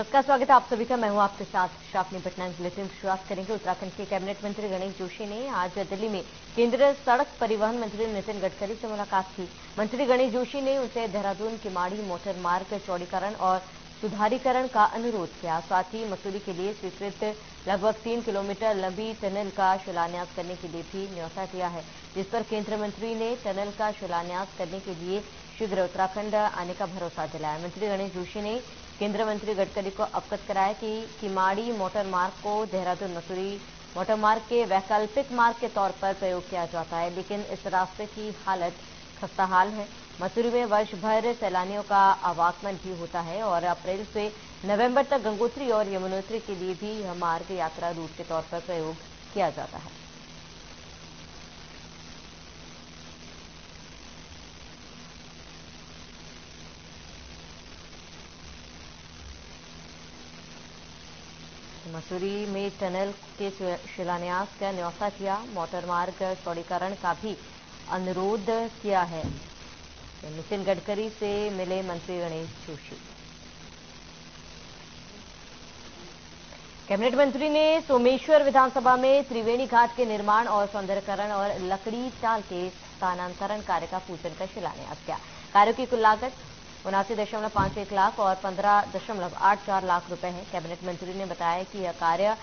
नमस्कार, स्वागत है आप सभी का। मैं हूं आपके साथ शाफनी। पटना बुलेटिन की शुरुआत करेंगे। उत्तराखंड के कैबिनेट मंत्री गणेश जोशी ने आज दिल्ली में केंद्रीय सड़क परिवहन मंत्री नितिन गडकरी से मुलाकात की। मंत्री गणेश जोशी ने उनसे देहरादून किमाड़ी मोटर मार्ग चौड़ीकरण और सुधारीकरण का अनुरोध किया। साथ ही मसूरी के लिए स्वीकृत लगभग 3 किलोमीटर लंबी टनल का शिलान्यास करने के लिए भी न्योता दिया है, जिस पर केंद्रीय मंत्री ने टनल का शिलान्यास करने के लिए शीघ्र उत्तराखंड आने का भरोसा दिलाया। मंत्री गणेश जोशी ने केंद्रीय मंत्री गडकरी को अवगत कराया कि किमाड़ी मोटर मार्ग को देहरादून मसूरी मोटर मार्ग के वैकल्पिक मार्ग के तौर पर प्रयोग किया जाता है, लेकिन इस रास्ते की हालत खस्ताहाल है। मसूरी में वर्ष भर सैलानियों का आवागमन भी होता है और अप्रैल से नवंबर तक गंगोत्री और यमुनोत्री के लिए भी यह मार्ग यात्रा रूट के तौर पर प्रयोग किया जाता है। मसूरी में टनल के शिलान्यास का न्योता किया। मोटर मार्ग चौड़ीकरण का भी अनुरोध किया है। नितिन गडकरी से मिले मंत्री गणेश जोशी। कैबिनेट मंत्री ने सोमेश्वर विधानसभा में त्रिवेणी घाट के निर्माण और सौंदर्यीकरण और लकड़ी टाल के स्थानांतरण कार्य का पूजन कर शिलान्यास किया। कार्यों की कुल लागत 79.51 लाख और 15.84 लाख रुपए है। कैबिनेट मंत्री ने बताया कि यह कार्य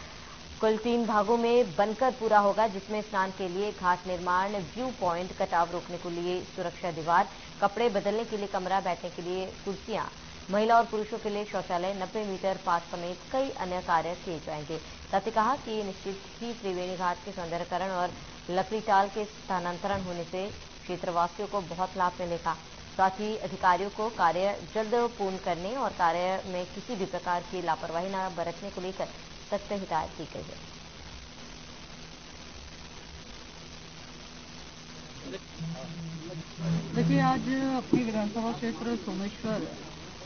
कुल 3 भागों में बनकर पूरा होगा, जिसमें स्नान के लिए घाट निर्माण, व्यू पॉइंट, कटाव रोकने के लिए सुरक्षा दीवार, कपड़े बदलने के लिए कमरा, बैठने के लिए कुर्सियां, महिला और पुरुषों के लिए शौचालय, 90 मीटर पाथ समेत कई अन्य कार्य किए जाएंगे। साथ ही कहा कि निश्चित ही त्रिवेणी घाट के सौंदर्यीकरण और लकड़ी टाल के स्थानांतरण होने से क्षेत्रवासियों को बहुत लाभ मिलेगा। साथ ही अधिकारियों को कार्य जल्द पूर्ण करने और कार्य में किसी भी प्रकार की लापरवाही न बरतने को लेकर सख्त हिदायत दी गई है। देखिए, आज अपनी विधानसभा क्षेत्र सोमेश्वर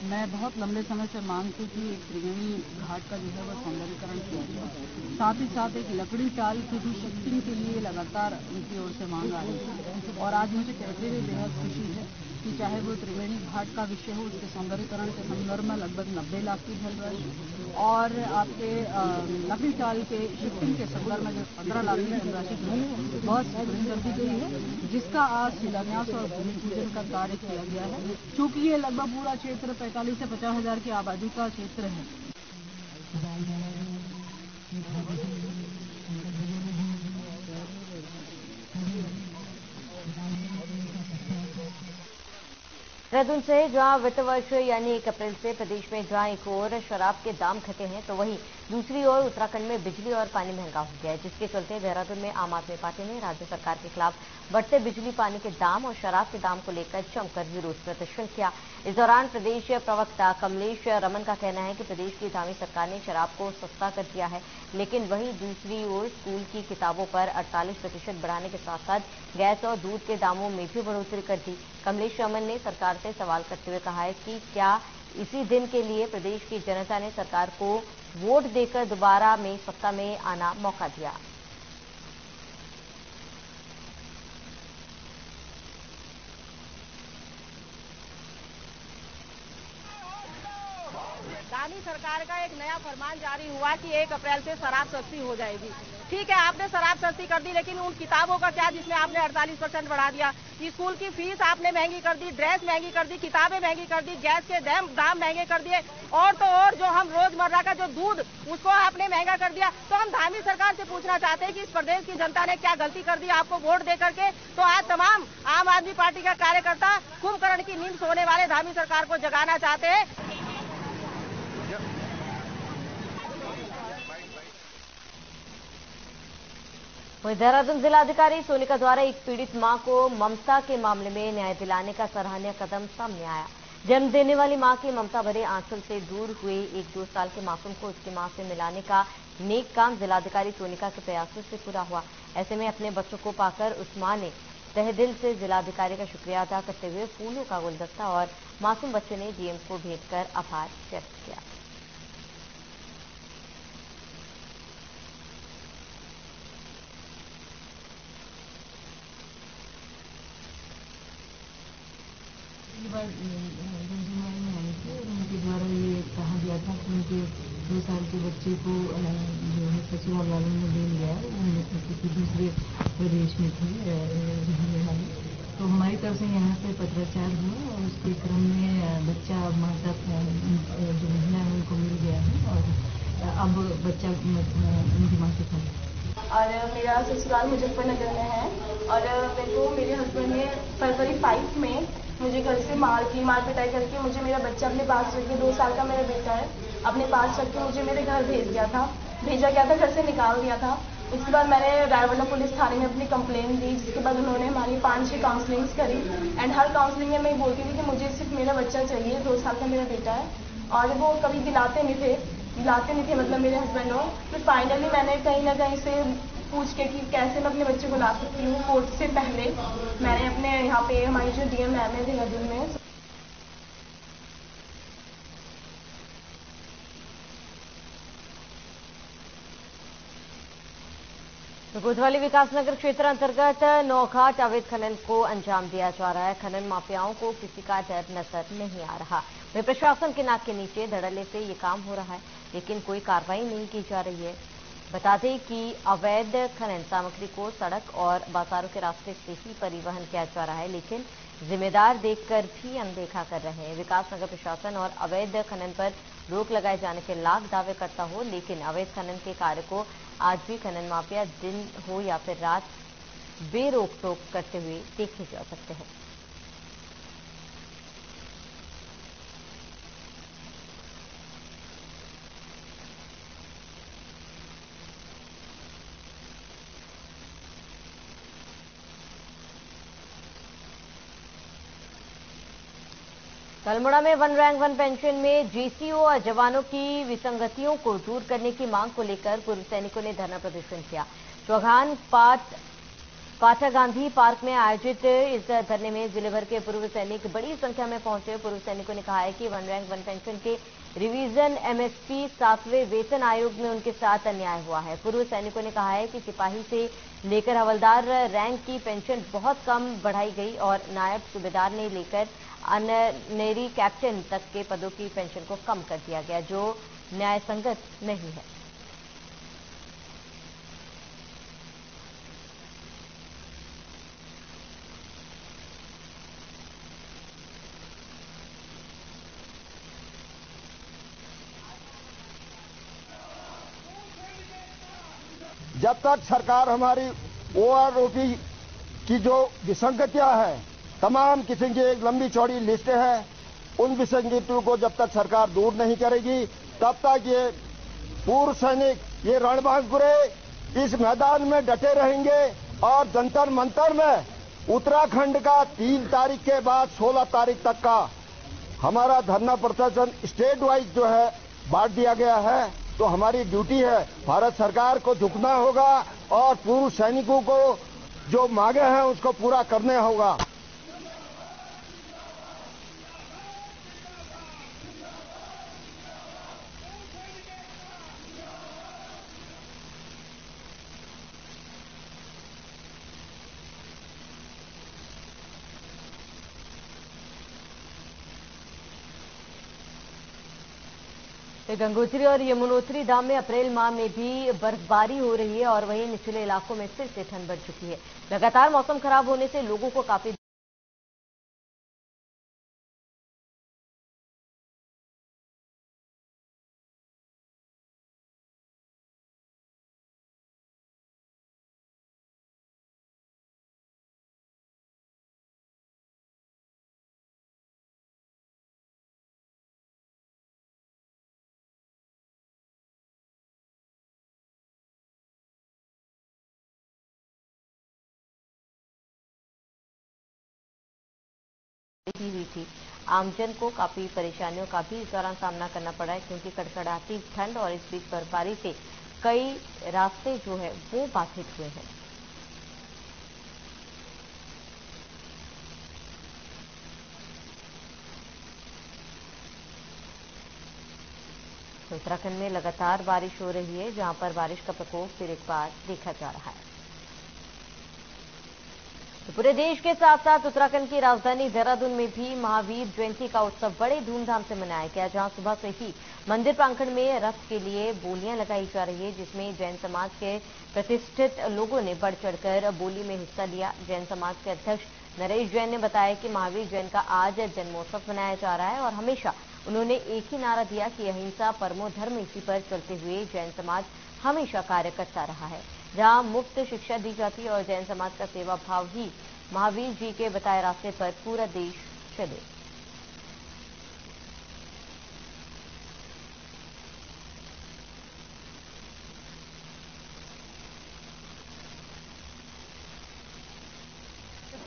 मैं बहुत लंबे समय से मांग थी कि एक त्रिवेणी घाट का जो है वह सौंदर्यीकरण किया जाए। साथ ही साथ एक लकड़ी टाल की भी शिफ्टिंग के लिए लगातार उनकी ओर से मांग आ रही थी और आज मुझे कहते हुए बेहद खुशी है कि चाहे वो त्रिवेणी घाट का विषय हो, उसके सौंदर्यीकरण के संदर्भ में लगभग 90 लाख की धनराशि और आपके लकड़ी टाल के शिफ्टिंग के संदर्भ में जो 15 लाख की धनराशि बहुत स्वीकृत कर दी गई है, जिसका आज शिलान्यास और भूमि पूजन का कार्य किया गया है। चूंकि ये लगभग पूरा क्षेत्र 45 से 50 हजार की आबादी का क्षेत्र है। देहरादून से जहां वित्त वर्ष यानी 1 अप्रैल से प्रदेश में जहां एक ओर शराब के दाम घटे हैं, तो वहीं दूसरी ओर उत्तराखंड में बिजली और पानी महंगा हो गया है, जिसके चलते देहरादून में आम आदमी पार्टी ने राज्य सरकार के खिलाफ बढ़ते बिजली पानी के दाम और शराब के दाम को लेकर जमकर विरोध प्रदर्शन किया। इस दौरान प्रदेश प्रवक्ता कमलेश रमन का कहना है कि प्रदेश की धामी सरकार ने शराब को सस्ता कर दिया है, लेकिन वहीं दूसरी ओर स्कूल की किताबों पर 48% बढ़ाने के साथ साथ गैस और दूध के दामों में भी बढ़ोतरी कर दी। कमलेश रमन ने सरकार से सवाल करते हुए कहा है कि क्या इसी दिन के लिए प्रदेश की जनता ने सरकार को वोट देकर दोबारा में सत्ता में आना मौका दिया। दानी सरकार का एक नया फरमान जारी हुआ कि 1 अप्रैल से शराब सस्ती हो जाएगी। ठीक है, आपने शराब सस्ती कर दी, लेकिन उन किताबों का क्या जिसमें आपने 48% बढ़ा दिया। स्कूल की फीस आपने महंगी कर दी, ड्रेस महंगी कर दी, किताबें महंगी कर दी, गैस के दाम महंगे कर दिए और तो और जो हम रोजमर्रा का जो दूध उसको आपने महंगा कर दिया। तो हम धामी सरकार से पूछना चाहते हैं कि इस प्रदेश की जनता ने क्या गलती कर दी आपको वोट दे करके। तो आज तमाम आम आदमी पार्टी का कार्यकर्ता कुंभकर्ण की नींद सोने वाले धामी सरकार को जगाना चाहते हैं। वहीं देहरादून जिलाधिकारी सोनिका द्वारा एक पीड़ित मां को ममता के मामले में न्याय दिलाने का सराहनीय कदम सामने आया। जन्म देने वाली मां के ममता भरे आंचल से दूर हुए एक 2 साल के मासूम को उसकी मां से मिलाने का नेक काम जिलाधिकारी सोनिका के प्रयासों से पूरा हुआ। ऐसे में अपने बच्चों को पाकर उस मां ने तहे दिल से जिलाधिकारी का शुक्रिया अदा करते हुए फूलों का गुलदस्ता और मासूम बच्चे ने डीएम को भेंट कर आभार व्यक्त किया। बार जमजमाई में आई थी और उनके द्वारा ये कहा गया था कि उनके 2 साल के बच्चे को जो है ससुराल वालों ने ले लिया है, वो किसी दूसरे प्रदेश में थे रहने वाले। तो हमारी तरफ से यहाँ पे पत्राचार हुआ और उसके क्रम में बच्चा माता जो महिला है उनको मिल गया है और अब बच्चा उनकी माँ के साथ। और मेरा ससुराल मुजफ्फरनगर में है और मेरे को मेरे हस्बैंड ने फरवरी 5 में मुझे घर से मार पिटाई करके मुझे मेरा बच्चा अपने पास रख के 2 साल का मेरा बेटा है अपने पास रख के मुझे मेरे घर भेजा गया था, घर से निकाल दिया था। उसके बाद मैंने रायवंडा पुलिस थाने में अपनी कंप्लेन दी, जिसके बाद उन्होंने हमारी 5-6 काउंसलिंग्स करी एंड हर काउंसलिंग में मैं बोलती थी कि मुझे सिर्फ मेरा बच्चा चाहिए, 2 साल का मेरा बेटा है और वो कभी दिलाते नहीं थे मतलब मेरे हस्बैंड हो। फिर फाइनली मैंने कहीं ना कहीं से पूछ के कि कैसे मैं अपने बच्चे को ला सकती हूँ, कोर्ट से पहले मैंने अपने यहाँ पे हमारी जो डीएम मैम है देहरादून में तो कोतवाली विकासनगर क्षेत्र अंतर्गत नौघाट अवैध खनन को अंजाम दिया जा रहा है। खनन माफियाओं को किसी का डर नजर नहीं आ रहा। वे प्रशासन के नाक के नीचे धड़ल्ले से ये काम हो रहा है, लेकिन कोई कार्रवाई नहीं की जा रही है। बता दें कि अवैध खनन सामग्री को सड़क और बाजारों के रास्ते से ही परिवहन किया जा रहा है, लेकिन जिम्मेदार देखकर भी अनदेखा कर रहे हैं। विकासनगर प्रशासन और अवैध खनन पर रोक लगाए जाने के लाख दावे करता हो, लेकिन अवैध खनन के कार्य को आज भी खनन माफिया दिन हो या फिर रात बेरोक टोक करते हुए देखे जा सकते हैं। अल्मोड़ा में वन रैंक वन पेंशन में जेसीओ और जवानों की विसंगतियों को दूर करने की मांग को लेकर पूर्व सैनिकों ने धरना प्रदर्शन किया। चौहान पाठा गांधी पार्क में आयोजित इस धरने में जिले भर के पूर्व सैनिक बड़ी संख्या में पहुंचे। पूर्व सैनिकों ने कहा है कि वन रैंक वन पेंशन के रिवीजन एमएसपी 7वें वेतन आयोग में उनके साथ अन्याय हुआ है। पूर्व सैनिकों ने कहा है कि सिपाही से लेकर हवलदार रैंक की पेंशन बहुत कम बढ़ाई गई और नायब सूबेदार ने लेकर अननेरी कैप्टन तक के पदों की पेंशन को कम कर दिया गया, जो न्याय संगत नहीं है। जब तक सरकार हमारी ओआरओपी की जो विसंगतियां हैं, तमाम किस्म की एक लंबी चौड़ी लिस्ट है, उन विसंगतियों को जब तक सरकार दूर नहीं करेगी, तब तक ये पूर्व सैनिक ये रणबांकुरे इस मैदान में डटे रहेंगे और जंतर मंतर में उत्तराखंड का 3 तारीख के बाद 16 तारीख तक का हमारा धरना प्रदर्शन स्टेट वाइज जो है बांट दिया गया है। तो हमारी ड्यूटी है, भारत सरकार को झुकना होगा और पूर्व सैनिकों को जो मांगे हैं उसको पूरा करने होगा। गंगोत्री और यमुनोत्री धाम में अप्रैल माह में भी बर्फबारी हो रही है और वहीं निचले इलाकों में फिर से ठंड बढ़ चुकी है। लगातार मौसम खराब होने से लोगों को काफी हुई थी। आमजन को काफी परेशानियों का भी इस दौरान सामना करना पड़ा है, क्योंकि कड़कड़ाती ठंड और इस बीच बर्फबारी से कई रास्ते जो है वो बाधित हुए हैं। उत्तराखंड में लगातार बारिश हो रही है, जहां पर बारिश का प्रकोप फिर एक बार देखा जा रहा है। पूरे देश के साथ साथ उत्तराखंड की राजधानी देहरादून में भी महावीर जयंती का उत्सव बड़े धूमधाम से मनाया गया, जहां सुबह से ही मंदिर प्रांगण में रथ के लिए बोलियां लगाई जा रही है, जिसमें जैन समाज के प्रतिष्ठित लोगों ने बढ़ चढ़कर बोली में हिस्सा लिया। जैन समाज के अध्यक्ष नरेश जैन ने बताया कि महावीर जैन का आज जन्मोत्सव मनाया जा रहा है और हमेशा उन्होंने एक ही नारा दिया कि अहिंसा परमो धर्म, इसी पर चलते हुए जैन समाज हमेशा कार्य करता रहा है। जहां मुफ्त शिक्षा दी जाती है और जैन समाज का सेवा भाव ही महावीर जी के बताए रास्ते पर पूरा देश चले।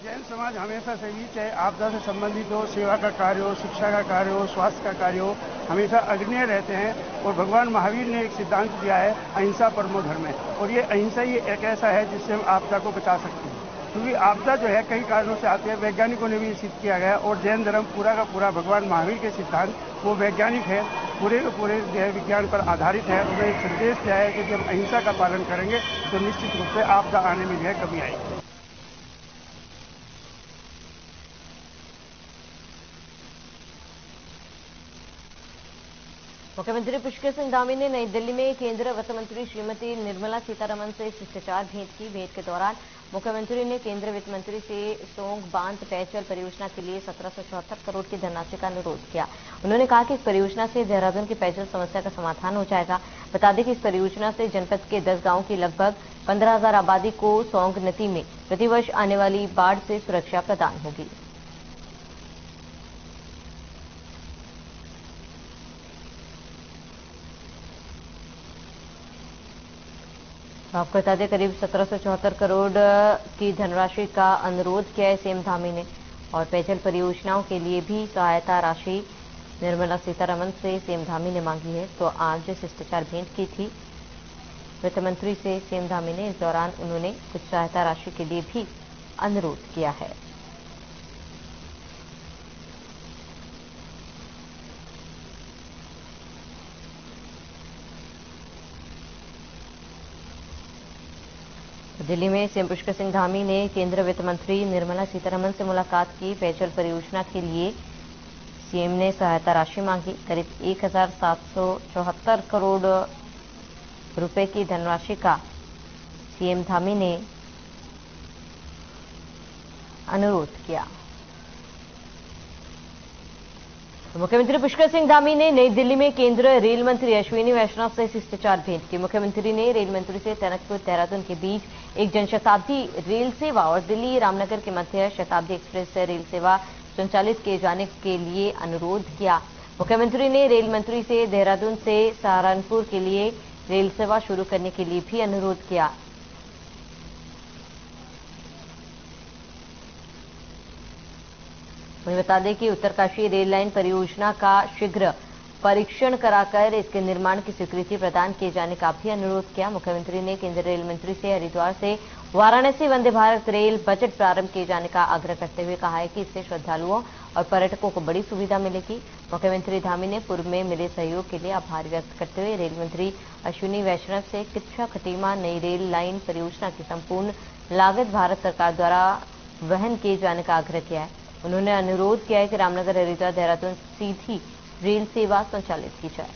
जैन समाज हमेशा से ही, चाहे आपदा से संबंधित हो, सेवा का कार्य हो, शिक्षा का कार्य हो, स्वास्थ्य का कार्य हो, हमेशा अग्रणीय रहते हैं। और भगवान महावीर ने एक सिद्धांत दिया है, अहिंसा परमो धर्म है। और ये अहिंसा ही एक ऐसा है जिससे हम आपदा को बचा सकते हैं, क्योंकि आपदा जो है कई कारणों से आती है। वैज्ञानिकों ने भी सिद्ध किया गया और जैन धर्म पूरा का पूरा भगवान महावीर के सिद्धांत वो वैज्ञानिक है, पूरे के पूरे जो है विज्ञान पर आधारित है। उन्होंने एक संदेश दिया है कि जब अहिंसा का पालन करेंगे तो निश्चित रूप से आपदा आने में जो है कमी आएगी। मुख्यमंत्री पुष्कर सिंह धामी ने नई दिल्ली में केंद्रीय वित्त मंत्री श्रीमती निर्मला सीतारमण से शिष्टाचार भेंट की। भेंट के दौरान मुख्यमंत्री ने केंद्रीय वित्त मंत्री से सोंग बांध पेयजल परियोजना के लिए 1774 करोड़ की धनराशि का अनुरोध किया। उन्होंने कहा कि इस परियोजना से देहरादून की पेयजल समस्या का समाधान हो जाएगा। बता दें कि इस परियोजना से जनपद के 10 गांवों की लगभग 15,000 आबादी को सोंग नदी में प्रतिवर्ष आने वाली बाढ़ से सुरक्षा प्रदान होगी। आपको बता दें करीब 1774 करोड़ की धनराशि का अनुरोध किया है सीएम धामी ने और पेयजल परियोजनाओं के लिए भी सहायता राशि निर्मला सीतारमण से सीएम धामी ने मांगी है। तो आज शिष्टाचार भेंट की थी वित्त मंत्री से सीएम धामी ने। इस दौरान उन्होंने कुछ सहायता राशि के लिए भी अनुरोध किया है। दिल्ली में सीएम पुष्कर सिंह धामी ने केंद्रीय वित्त मंत्री निर्मला सीतारमण से मुलाकात की। पेयजल परियोजना के लिए सीएम ने सहायता राशि मांगी। करीब 1,774 करोड़ रुपए की धनराशि का सीएम धामी ने अनुरोध किया। मुख्यमंत्री पुष्कर सिंह धामी ने नई दिल्ली में केंद्रीय रेल मंत्री अश्विनी वैष्णव से शिष्टाचार भेंट की। मुख्यमंत्री ने रेल मंत्री से टनकपुर देहरादून के बीच एक जनशताब्दी रेल सेवा और दिल्ली रामनगर के मध्य शताब्दी एक्सप्रेस रेल सेवा संचालित किए जाने के लिए अनुरोध किया। मुख्यमंत्री ने रेल मंत्री से देहरादून से सहारनपुर के लिए रेल सेवा शुरू करने के लिए भी अनुरोध किया। वहीं बता दें कि उत्तरकाशी रेल लाइन परियोजना का शीघ्र परीक्षण कराकर इसके निर्माण की स्वीकृति प्रदान किए जाने का भी अनुरोध किया। मुख्यमंत्री ने केंद्रीय रेल मंत्री से हरिद्वार से वाराणसी वंदे भारत रेल बजट प्रारंभ किए जाने का आग्रह करते हुए कहा है कि इससे श्रद्धालुओं और पर्यटकों को बड़ी सुविधा मिलेगी। मुख्यमंत्री धामी ने पूर्व में मिले सहयोग के लिए आभार व्यक्त करते हुए रेल मंत्री अश्विनी वैष्णव से किच्छा खटीमा नई रेल लाइन परियोजना की संपूर्ण लागत भारत सरकार द्वारा वहन किए जाने का आग्रह किया है। उन्होंने अनुरोध किया है कि रामनगर हरिद्वार देहरादून सीधी रेल सेवा संचालित की जाए।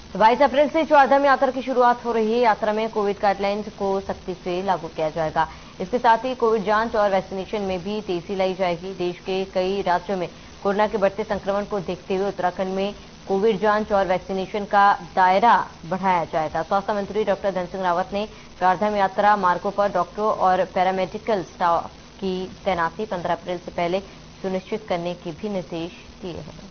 तो 22 अप्रैल से चारधाम यात्रा की शुरुआत हो रही है। यात्रा में कोविड गाइडलाइंस को सख्ती से लागू किया जाएगा। इसके साथ ही कोविड जांच और वैक्सीनेशन में भी तेजी लाई जाएगी। देश के कई राज्यों में कोरोना के बढ़ते संक्रमण को देखते हुए उत्तराखंड में कोविड जांच और वैक्सीनेशन का दायरा बढ़ाया जाएगा। स्वास्थ्य मंत्री डॉक्टर धन सिंह रावत ने चारधाम यात्रा मार्गों पर डॉक्टरों और पैरामेडिकल स्टाफ की तैनाती 15 अप्रैल से पहले सुनिश्चित करने के भी निर्देश दिए हैं।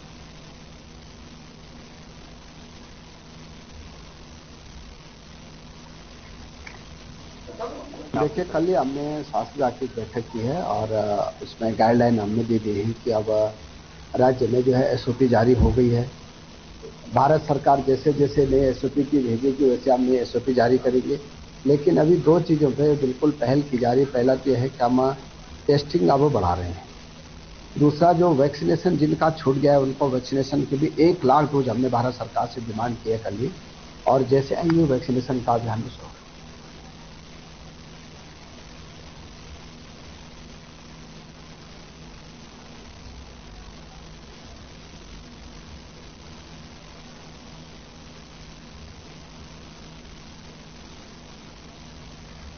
देखिए, कल ही हमने स्वास्थ्य विभाग की बैठक की है और उसमें गाइडलाइन हमने दे दी है कि अब राज्य में जो है एसओपी जारी हो गई है। भारत सरकार जैसे जैसे नए एसओपी की भेजेगी वैसे हम ये एसओपी जारी करेंगे। लेकिन अभी 2 चीज़ों पे बिल्कुल पहल की जा रही है। पहला तो यह है कि हम टेस्टिंग अब बढ़ा रहे हैं। दूसरा, जो वैक्सीनेशन जिनका छूट गया है उनको वैक्सीनेशन की भी 1 लाख डोज हमने भारत सरकार से डिमांड की है कल ही, और जैसे आएंगे वैक्सीनेशन का अभियान भी शुरू होगा।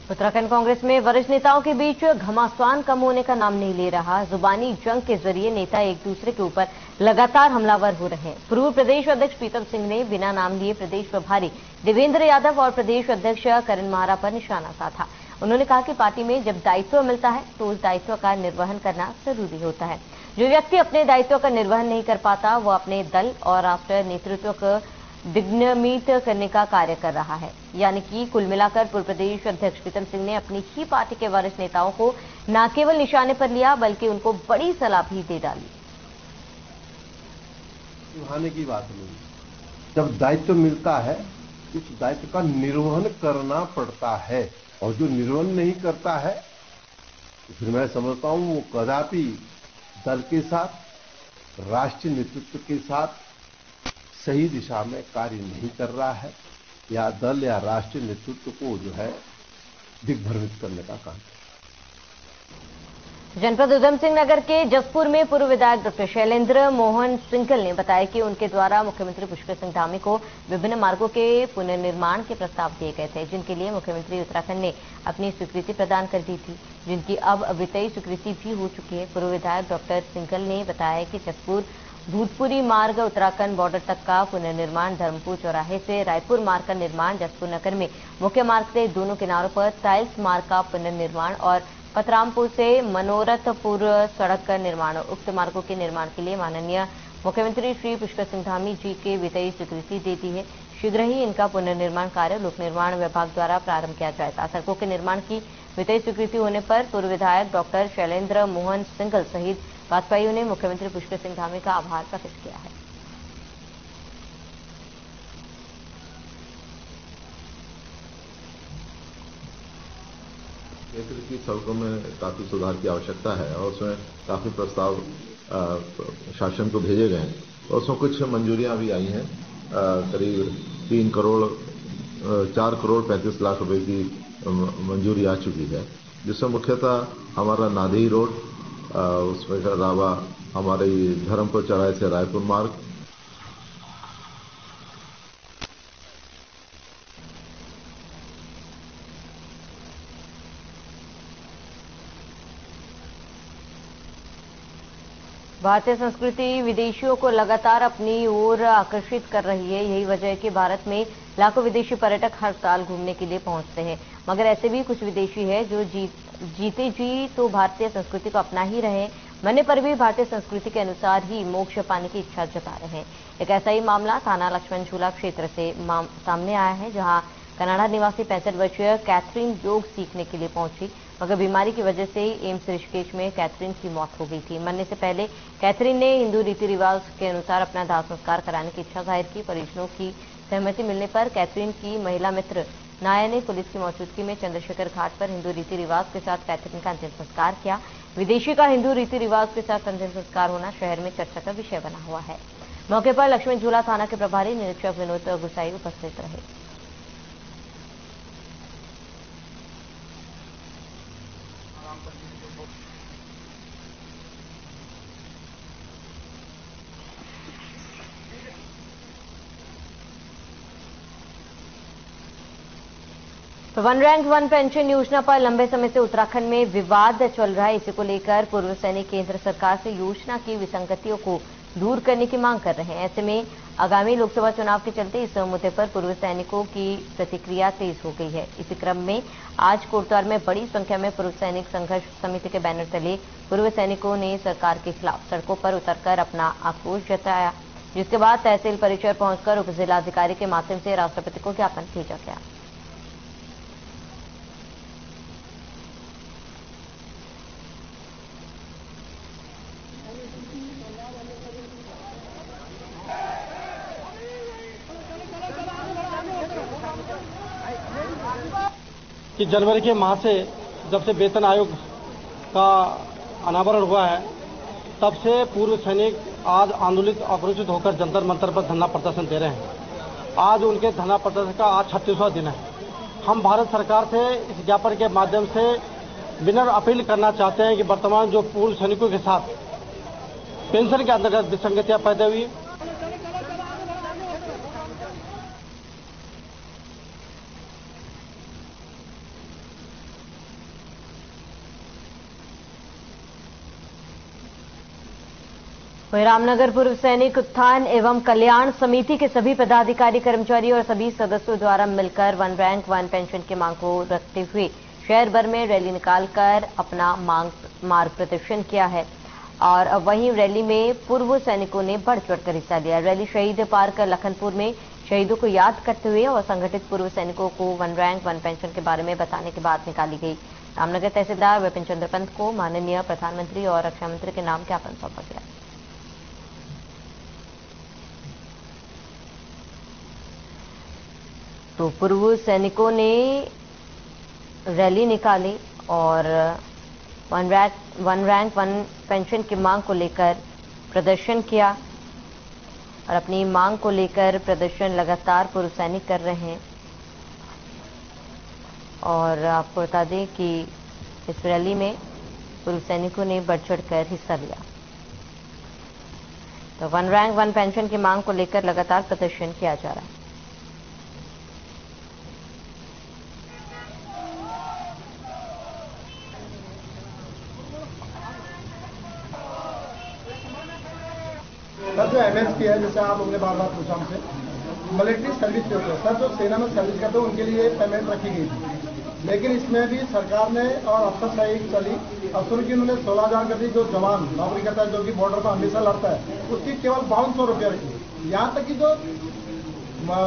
उत्तराखंड कांग्रेस में वरिष्ठ नेताओं के बीच घमासान कम होने का नाम नहीं ले रहा। जुबानी जंग के जरिए नेता एक दूसरे के ऊपर लगातार हमलावर हो रहे हैं। पूर्व प्रदेश अध्यक्ष प्रीतम सिंह ने बिना नाम लिए प्रदेश प्रभारी देवेंद्र यादव और प्रदेश अध्यक्ष करण माहरा पर निशाना साधा। उन्होंने कहा कि पार्टी में जब दायित्व मिलता है तो उस दायित्व का निर्वहन करना जरूरी होता है। जो व्यक्ति अपने दायित्व का निर्वहन नहीं कर पाता वो अपने दल और राष्ट्रीय नेतृत्व को दिग्भ्रमित करने का कार्य कर रहा है। यानी कि कुल मिलाकर पूर्व प्रदेश अध्यक्ष प्रीतम सिंह ने अपनी ही पार्टी के वरिष्ठ नेताओं को न केवल निशाने पर लिया बल्कि उनको बड़ी सलाह भी दे डाली। निभाने की बात नहीं, जब दायित्व मिलता है उस दायित्व का निर्वहन करना पड़ता है, और जो निर्वहन नहीं करता है तो फिर मैं समझता हूं वो कदापि दल के साथ, राष्ट्रीय नेतृत्व के साथ सही दिशा में कार्य नहीं कर रहा है, या दल या राष्ट्रीय नेतृत्व को जो है दिग्भ्रमित करने का काम। जनपद उधम सिंह नगर के जसपुर में पूर्व विधायक डॉक्टर शैलेंद्र मोहन सिंकल ने बताया कि उनके द्वारा मुख्यमंत्री पुष्कर सिंह धामी को विभिन्न मार्गों के पुनर्निर्माण के प्रस्ताव दिए गए थे, जिनके लिए मुख्यमंत्री उत्तराखंड ने अपनी स्वीकृति प्रदान कर दी थी, जिनकी अब वित्तीय स्वीकृति भी हो चुकी है। पूर्व विधायक डॉक्टर सिंकल ने बताया कि जसपुर भूतपुरी मार्ग उत्तराखंड बॉर्डर तक का पुनर्निर्माण, धर्मपुर चौराहे से रायपुर मार्ग का निर्माण, जसपुर नगर में मुख्य मार्ग से दोनों किनारों पर टाइल्स मार्ग का पुनर्निर्माण और पतरामपुर से मनोरथपुर सड़क का निर्माण। उक्त मार्गों के निर्माण के लिए माननीय मुख्यमंत्री श्री पुष्कर सिंह धामी जी के वित्तीय स्वीकृति दे दी है। शीघ्र ही इनका पुनर्निर्माण कार्य लोक निर्माण विभाग द्वारा प्रारंभ किया जाएगा। सड़कों के निर्माण की वित्तीय स्वीकृति होने पर पूर्व विधायक डॉक्टर शैलेंद्र मोहन सिंकल सहित भाजपाइयों ने मुख्यमंत्री पुष्कर सिंह धामी का आभार प्रकट किया है। क्षेत्र की सड़कों में काफी सुधार की आवश्यकता है और उसमें काफी प्रस्ताव शासन को भेजे गए हैं और उसमें कुछ मंजूरियां भी आई हैं। करीब 4 करोड़ 35 लाख रुपए की मंजूरी आ चुकी है, जिसमें मुख्यतः हमारा नादेही रोड, उसमें के अलावा हमारे धर्मपुर चौराहे से रायपुर मार्ग, भारतीय संस्कृति विदेशियों को लगातार अपनी ओर आकर्षित कर रही है। यही वजह है कि भारत में लाखों विदेशी पर्यटक हर साल घूमने के लिए पहुंचते हैं, मगर ऐसे भी कुछ विदेशी है जो जीते जी तो भारतीय संस्कृति को अपना ही रहे, मरने पर भी भारतीय संस्कृति के अनुसार ही मोक्ष पाने की इच्छा जता रहे हैं। एक ऐसा ही मामला थाना लक्ष्मण झूला क्षेत्र से सामने आया है, जहां कनाडा निवासी 65 वर्षीय कैथरीन योग सीखने के लिए पहुंची, मगर बीमारी की वजह से एम्स ऋषिकेश में कैथरीन की मौत हो गई थी। मरने से पहले कैथरीन ने हिंदू रीति रिवाज के अनुसार अपना दाह संस्कार कराने की इच्छा जाहिर की। परिजनों की सहमति मिलने पर कैथरीन की महिला मित्र नाया ने पुलिस की मौजूदगी में चंद्रशेखर घाट पर हिंदू रीति रिवाज के साथ कैथरीन का अंतिम संस्कार किया। विदेशी का हिंदू रीति रिवाज के साथ अंतिम संस्कार होना शहर में चर्चा का विषय बना हुआ है। मौके पर लक्ष्मण झूला थाना के प्रभारी निरीक्षक विनोद गुसाई उपस्थित रहे। वन रैंक वन पेंशन योजना पर लंबे समय से उत्तराखंड में विवाद चल रहा है। इसी को लेकर पूर्व सैनिक केंद्र सरकार से योजना की विसंगतियों को दूर करने की मांग कर रहे हैं। ऐसे में आगामी लोकसभा चुनाव के चलते इस मुद्दे पर पूर्व सैनिकों की प्रतिक्रिया तेज हो गई है। इसी क्रम में आज कोटद्वार में बड़ी संख्या में पूर्व सैनिक संघर्ष समिति के बैनर तले पूर्व सैनिकों ने सरकार के खिलाफ सड़कों पर उतरकर अपना आक्रोश जताया, जिसके बाद तहसील परिसर पहुंचकर उप जिलाधिकारी के माध्यम से राष्ट्रपति को ज्ञापन भेजा गया। कि जनवरी के माह से जब से वेतन आयोग का अनावरण हुआ है तब से पूर्व सैनिक आज आंदोलित आक्रोशित होकर जंतर मंतर पर धरना प्रदर्शन दे रहे हैं। आज उनके धरना प्रदर्शन का आज 36वां दिन है। हम भारत सरकार से इस ज्ञापन के माध्यम से विनम्र अपील करना चाहते हैं कि वर्तमान जो पूर्व सैनिकों के साथ पेंशन के अंतर्गत विसंगतियां पैदा हुई, वहीं रामनगर पूर्व सैनिक उत्थान एवं कल्याण समिति के सभी पदाधिकारी, कर्मचारी और सभी सदस्यों द्वारा मिलकर वन रैंक वन पेंशन की मांग को रखते हुए शहर भर में रैली निकालकर अपना मार्ग प्रदर्शन किया है। और वहीं रैली में पूर्व सैनिकों ने बढ़ चढ़कर हिस्सा लिया। रैली शहीद पार्क लखनपुर में शहीदों को याद करते हुए और संगठित पूर्व सैनिकों को वन रैंक वन पेंशन के बारे में बताने के बाद निकाली गई। रामनगर तहसीलदार विपिन चंद्र पंत को माननीय प्रधानमंत्री और रक्षा मंत्री के नाम ज्ञापन सौंपा गया। तो पूर्व सैनिकों ने रैली निकाली और वन रैंक वन पेंशन की मांग को लेकर प्रदर्शन किया और अपनी मांग को लेकर प्रदर्शन लगातार पूर्व सैनिक कर रहे हैं। और आपको बता दें कि इस रैली में पूर्व सैनिकों ने बढ़ चढ़कर हिस्सा लिया। तो वन रैंक वन पेंशन की मांग को लेकर लगातार प्रदर्शन किया जा रहा है। सर जो एमएसपी है, जैसे आप लोगों ने बार बार पूछा हमसे, मिलिट्री सर्विस पे होते हैं सर, जो सेना में सर्विस करते हैं उनके लिए पेमेंट रखी गई थी। लेकिन इसमें भी सरकार ने और अफसरशाही चली, अफसरों की उन्होंने 16,000 कर दी। जो जवान नौकरी करता है, जो कि बॉर्डर पर हमेशा लड़ता है, उसकी केवल 5200 रुपया रखी। यहाँ तक कि जो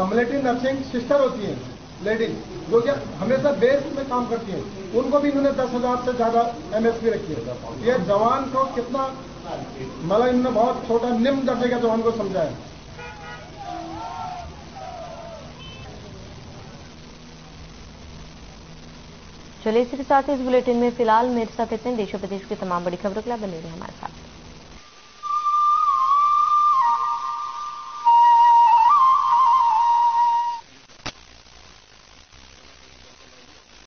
मिलिट्री नर्सिंग सिस्टर होती है लेडीज, जो कि हमेशा बेस में काम करती है, उनको भी इन्होंने 10,000 से ज्यादा एमएसपी रखी है। ये जवान को कितना, मतलब इन्होंने बहुत छोटा निम्न दर्जे का जवान को समझाया। चलिए इसके साथ इस बुलेटिन में फिलहाल मेरे साथ इतने। देश और प्रदेश की तमाम बड़ी खबरों के लिए बने रहिए हमारे साथ।